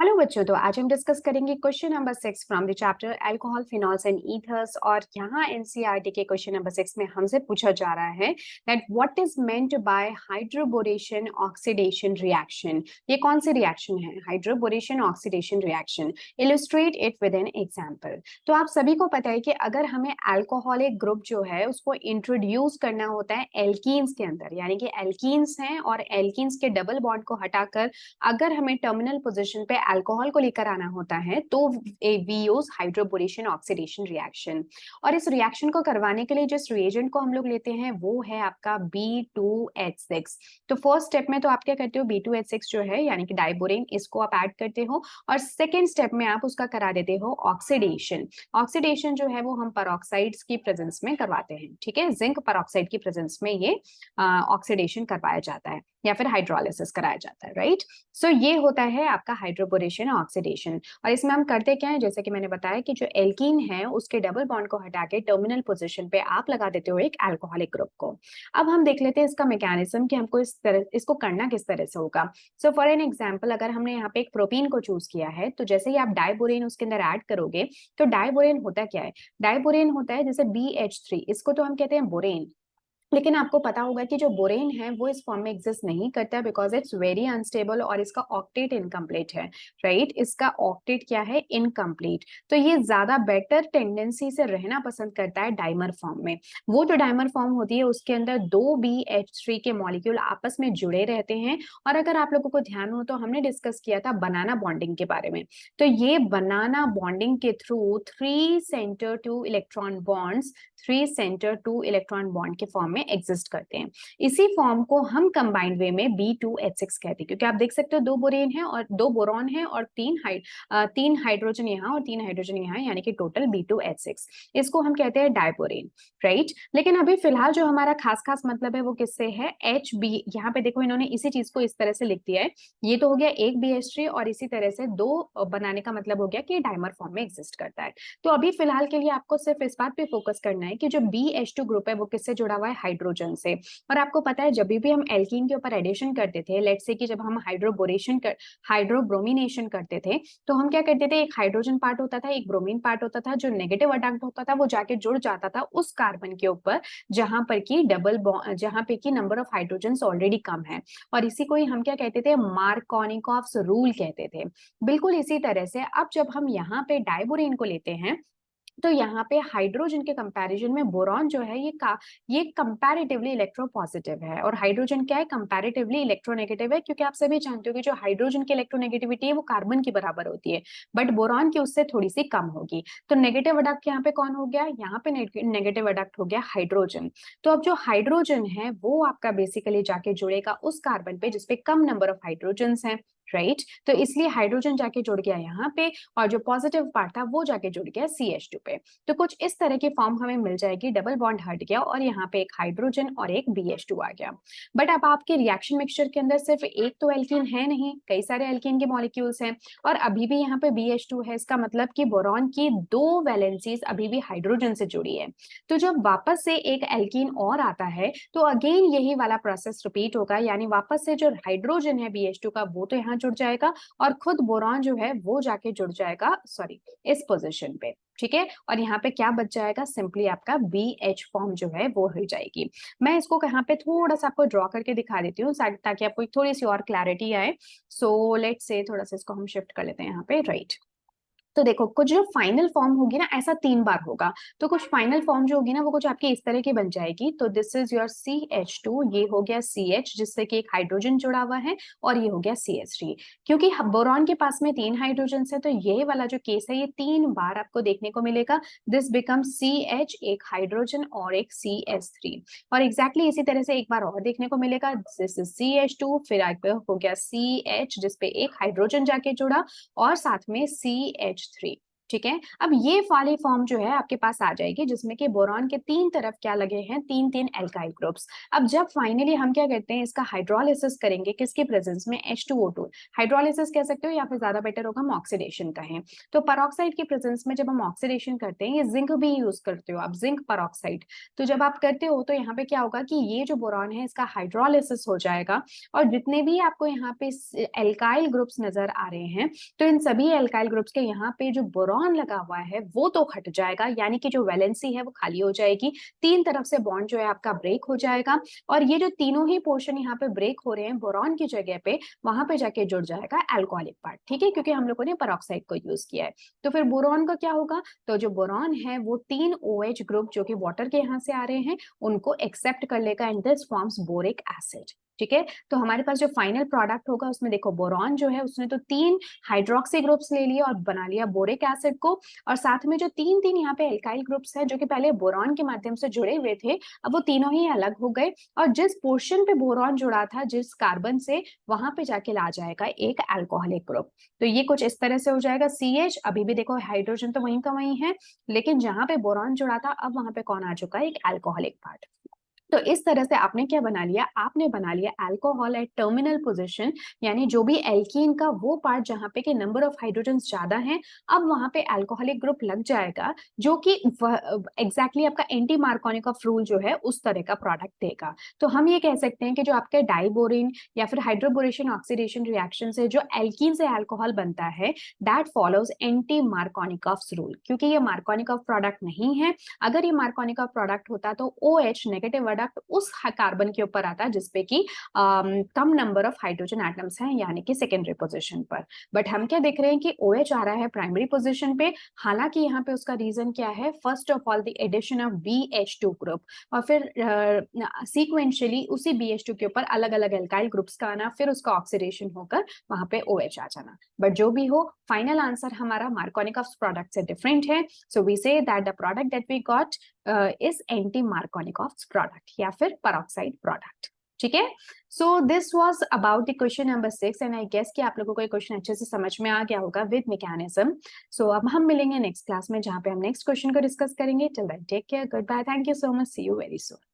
Hello बच्चों, तो आज हम डिस्कस करेंगे question number 6 from the chapter alcohol phenols and ethers. और यहाँ एनसीईआरटी के क्वेश्चन नंबर 6 में हमसे पूछा जा रहा है that what is meant by hydroboration oxidation reaction. ये कौन सी रिएक्शन है? Hydroboration oxidation reaction. Illustrate it with an example. तो आप सभी को पता है कि अगर हमें अल्कोहलिक ग्रुप जो है उसको इंट्रोड्यूस करना होता है एल्कीन्स के अंदर, यानी कि एल्कीन्स हैं और एल्कीन्स के डबल बॉन्ड को हटाकर अगर हमें टर्मिनल पोजीशन पे अल्कोहल को लेकर आना होता है तो we use hydroboration oxidation reaction. और इस रिएक्शन को करवाने के लिए जिस रिएजेंट को हम लोग लेते हैं वो है आपका B2H6। तो फर्स्ट स्टेप में तो आप क्या करते हो, B2H6 जो है यानी कि डाइबोरेन, इसको आप ऐड करते हो और सेकेंड स्टेप में आप उसका करा देते हो ऑक्सीडेशन। ऑक्सीडेशन जो है वो हम परऑक्साइड्स की प्रेजेंस में करवाते हैं, ठीक है। जिंक परऑक्साइड की प्रेजेंस में ये ऑक्सीडेशन करवाया जाता है या फिर हाइड्रोलिसिस कराया जाता है, राइट। सो ये होता है आपका हाइड्रोबोरेशन ऑक्सीडेशन। और इसमें हम करते क्या है, जैसे कि मैंने बताया कि जो एल्कीन है उसके डबल बॉन्ड को हटा के टर्मिनल पोजीशन पे आप लगा देते हो एक अल्कोहलिक ग्रुप को। अब हम देख लेते हैं इसका मैकेनिज्म कि हमको इसको करना किस तरह से होगा। सो फॉर एन एग्जांपल, अगर हमने यहाँ पे एक प्रोपीन को चूज किया है तो जैसे ही आप डाइबोरेन उसके अंदर ऐड करोगे तो डाइबोरेन होता क्या है? डाइबोरेन होता है जैसे BH3, इसको तो हम कहते हैं बोरेन। लेकिन आपको पता होगा कि जो बोरेन है वो इस फॉर्म में एग्जिस्ट नहीं करता है बिकॉज इट्स वेरी अनस्टेबल और इसका ऑक्टेट इनकम्प्लीट है, राइट। इसका ऑक्टेट क्या है? इनकम्प्लीट। तो ये ज्यादा बेटर टेंडेंसी से रहना पसंद करता है डाइमर फॉर्म में। वो जो डाइमर फॉर्म होती है उसके अंदर दो BH3 के मॉलिक्यूल आपस में जुड़े रहते हैं। और अगर आप लोगों को ध्यान हो तो हमने डिस्कस किया था बनाना बॉन्डिंग के बारे में। तो ये बनाना बॉन्डिंग के through 3 centre two electron bond के फॉर्म में एग्जिस्ट करते हैं। इसी फॉर्म को हम कंबाइंड वे में B2H6 कहते हैं, क्योंकि आप देख सकते हो दो बोरेन है और दो बोरॉन है और तीन हाइड्रोजन यहाँ और तीन हाइड्रोजन यहाँ, यानी कि टोटल B2H6। इसको हम कहते हैं डाइबोरेन, राइट। लेकिन अभी फिलहाल जो हमारा खास मतलब है वो किससे है? HB। यहाँ पे देखो इन्होंने इसी चीज को इस तरह से लिख दिया है। ये तो हो गया एक BH3 और इसी तरह से दो बनाने का मतलब हो गया कि डाइमर फॉर्म में एग्जिस्ट करता है। तो अभी फिलहाल के लिए आपको सिर्फ इस बात पे फोकस करना है कि जो BH2 ग्रुप है वो किससे जुड़ा हुआ है? हाइड्रोजन से। और आपको पता है जब भी हम एल्कीन के ऊपर एडिशन करते थे, लेट्स से कि जब हम हाइड्रोब्रोमिनेशन करते थे तो हम क्या करते थे, एक हाइड्रोजन पार्ट होता था, एक ब्रोमीन पार्ट होता था। जो नेगेटिव अडक्ट होता था वो जाके जुड़ जाता था उस कार्बन के ऊपर जहां पर की नंबर ऑफ हाइड्रोजन ऑलरेडी कम है। और इसी को ही हम क्या कहते थे? मार्कोनिकॉफ्स रूल कहते थे। बिल्कुल इसी तरह से अब जब हम यहाँ पे डाइबोरेन को लेते हैं तो यहाँ पे हाइड्रोजन के कंपैरिजन में बोरॉन जो है ये कंपैरेटिवली इलेक्ट्रोपॉजिटिव है और हाइड्रोजन क्या है? कंपैरेटिवली इलेक्ट्रोनेगेटिव है, क्योंकि आप सभी जानते हो कि जो हाइड्रोजन की इलेक्ट्रोनेगेटिविटी है वो कार्बन की बराबर होती है, बट बोरॉन की उससे थोड़ी सी कम होगी। तो नेगेटिव अडक्ट यहाँ पे कौन हो गया? यहाँ पे नेगेटिव अडक्ट हो गया हाइड्रोजन। तो अब जो हाइड्रोजन है वो आपका बेसिकली जाके जुड़ेगा उस कार्बन पे जिसपे कम नंबर ऑफ हाइड्रोजन है, राइट। तो इसलिए हाइड्रोजन जाके जुड़ गया यहाँ पे और जो पॉजिटिव पार्ट था वो जाके जुड़ गया CH2 पे। तो कुछ इस तरह की फॉर्म हमें मिल जाएगी, डबल बॉन्ड हट गया और यहाँ पे एक हाइड्रोजन और एक BH2 आ गया। बट अब आपके रिएक्शन मिक्सचर के अंदर सिर्फ एक तो एल्कीन है नहीं, कई सारे एल्कीन के मॉलिक्यूल्स हैं और अभी भी यहाँ पे BH2 है। इसका मतलब कि बोरॉन की दो वैलेंसीज अभी भी हाइड्रोजन से जुड़ी है। तो जब वापस से एक एल्कीन और आता है तो अगेन यही वाला प्रोसेस रिपीट होगा, यानी वापस से जो हाइड्रोजन है BH2 का वो तो यहाँ जुड़ जाएगा और खुद बोरॉन जो है वो जाके जुड़ जाएगा, सॉरी, इस पोजीशन पे, ठीक है। और यहाँ पे क्या बच जाएगा? सिंपली आपका BH फॉर्म जो है वो हो जाएगी। मैं इसको यहाँ पे थोड़ा सा आपको ड्रॉ करके दिखा देती हूँ ताकि आपको थोड़ी सी और क्लैरिटी आए। सो लेट्स से थोड़ा सा इसको हम शिफ्ट कर लेते हैं यहाँ पे, राइट। तो देखो कुछ जो फाइनल फॉर्म होगी ना, ऐसा 3 बार होगा। तो कुछ फाइनल फॉर्म जो होगी ना वो कुछ आपकी इस तरह की बन जाएगी। तो दिस इज योर CH2, ये हो गया CH जिससे कि एक हाइड्रोजन जुड़ा हुआ है और ये हो गया CH3। क्योंकि बोरॉन के पास में 3 हाइड्रोजन है तो ये वाला जो केस है ये 3 बार आपको देखने को मिलेगा। दिस बिकम CH, एक हाइड्रोजन और एक CH3। और एग्जैक्टली इसी तरह से एक बार और देखने को मिलेगा, दिस इज CH2, फिर हो गया CH जिसपे एक हाइड्रोजन जाके जुड़ा और साथ में CH3, ठीक है। अब ये वाली फॉर्म जो है आपके पास आ जाएगी, जिसमें कि बोरॉन के तीन तरफ क्या लगे हैं, तीन तीन एल्काइल ग्रुप्स। अब जब फाइनली हम क्या करते हैं, इसका हाइड्रोलिसिस करेंगे किसके प्रेजेंस में, H2O2। हाइड्रोलिसिस कह सकते हो या फिर ज्यादा बेटर होगा हम ऑक्सीडेशन कहें। तो पेरोक्साइड के प्रेजेंस में जब हम ऑक्सीडेशन करते हैं, ये जिंक भी यूज करते हो आप, जिंक पेरोक्साइड। तो जब आप करते हो तो यहाँ पे क्या होगा कि ये जो बोरॉन है इसका हाइड्रोलिसिस हो जाएगा, और जितने भी आपको यहाँ पे एल्काइल ग्रुप्स नजर आ रहे हैं, तो इन सभी एल्काइल ग्रुप्स के यहाँ पे जो बोरॉन लगा हुआ है वो तो हट जाएगा, यानी कि जो वैलेंसी है वो खाली हो जाएगी, तीन तरफ से बॉन्ड जो है आपका ब्रेक हो जाएगा, और ये जो तीनों ही पोर्शन यहाँ पे ब्रेक हो रहे हैं बोरॉन की जगह पे, वहां पे जाके जुड़ जाएगा एल्कोहलिक पार्ट। ठीक है, क्योंकि हम लोगों ने पेरोक्साइड को यूज किया है। तो फिर बोरॉन का क्या होगा, तो जो बोरॉन है वो तीन OH ग्रुप जो कि वाटर के यहाँ से आ रहे हैं उनको एक्सेप्ट कर लेगा, and this forms boric acid. ठीक है, तो हमारे पास जो फाइनल प्रोडक्ट होगा उसमें देखो बोरॉन जो है उसने तो तीन हाइड्रोक्सी ग्रुप्स ले लिया और बना लिया बोरिक एसिड को, और साथ में जो तीन तीन यहाँ पे एल्काइल ग्रुप्स हैं जो कि पहले बोरॉन के माध्यम से जुड़े हुए थे, अब वो तीनों ही अलग हो गए, और जिस पोर्शन पे बोरॉन जुड़ा था जिस कार्बन से, वहां पे जाके ला जाएगा एक अल्कोहलिक ग्रुप। तो ये कुछ इस तरह से हो जाएगा CH। अभी भी देखो हाइड्रोजन तो वहीं का वहीं है, लेकिन जहां पे बोरॉन जुड़ा था अब वहां पे कौन आ चुका है, एक अल्कोहलिक पार्ट। तो इस तरह से आपने क्या बना लिया, आपने बना लिया अल्कोहल एट टर्मिनल पोजीशन, यानी जो भी एल्कीन का वो पार्ट जहां पे के नंबर ऑफ हाइड्रोजन ज्यादा हैं, अब वहां पे अल्कोहलिक ग्रुप लग जाएगा, जो कि एग्जैक्टली आपका एंटी मार्कोनिकॉफ रूल जो है उस तरह का प्रोडक्ट देगा। तो हम ये कह सकते हैं कि जो आपके डाइबोरिन या फिर हाइड्रोबोरेशन ऑक्सीडेशन रिएक्शन से जो एल्कीन से अल्कोहल बनता है, that follows anti Markovnikov rule, क्योंकि ये मार्कोनिकॉफ प्रोडक्ट नहीं है। अगर ये मार्कोनिकॉफ प्रोडक्ट होता तो OH नेगेटिव उस कार्बन के ऊपर आता जिसपे कि कम नंबर ऑफ हाइड्रोजन एटम्स हैं, यानी कि सेकेंडरी पोजीशन पर। बट हम क्या देख रहे हैं कि OH आ रहा है प्राइमरी पोजीशन पे, हालांकि यहाँ पे उसका रीजन क्या है, first of all the addition of BH2 group, और फिर सीक्वेंशियली उसी BH2 के ऊपर अलग अलग एल्काइल ग्रुप्स का आना, फिर उसका ऑक्सीडेशन होकर वहां पे OH आ जाना। बट जो भी हो, फाइनल आंसर हमारा मार्कोनिकॉफ प्रोडक्ट से डिफरेंट है। So we say that the product that we got is anti Markovnikov product या फिर पेरोक्साइड प्रोडक्ट। ठीक है, so this was about the question number 6, and I guess कि आप लोगों को ये क्वेश्चन अच्छे से समझ में आ गया होगा विद मैकेनिज्म। सो अब हम मिलेंगे नेक्स्ट क्लास में, जहां पे हम नेक्स्ट क्वेश्चन को डिस्कस करेंगे। Till then take care, good bye, thank you so much, see you very soon.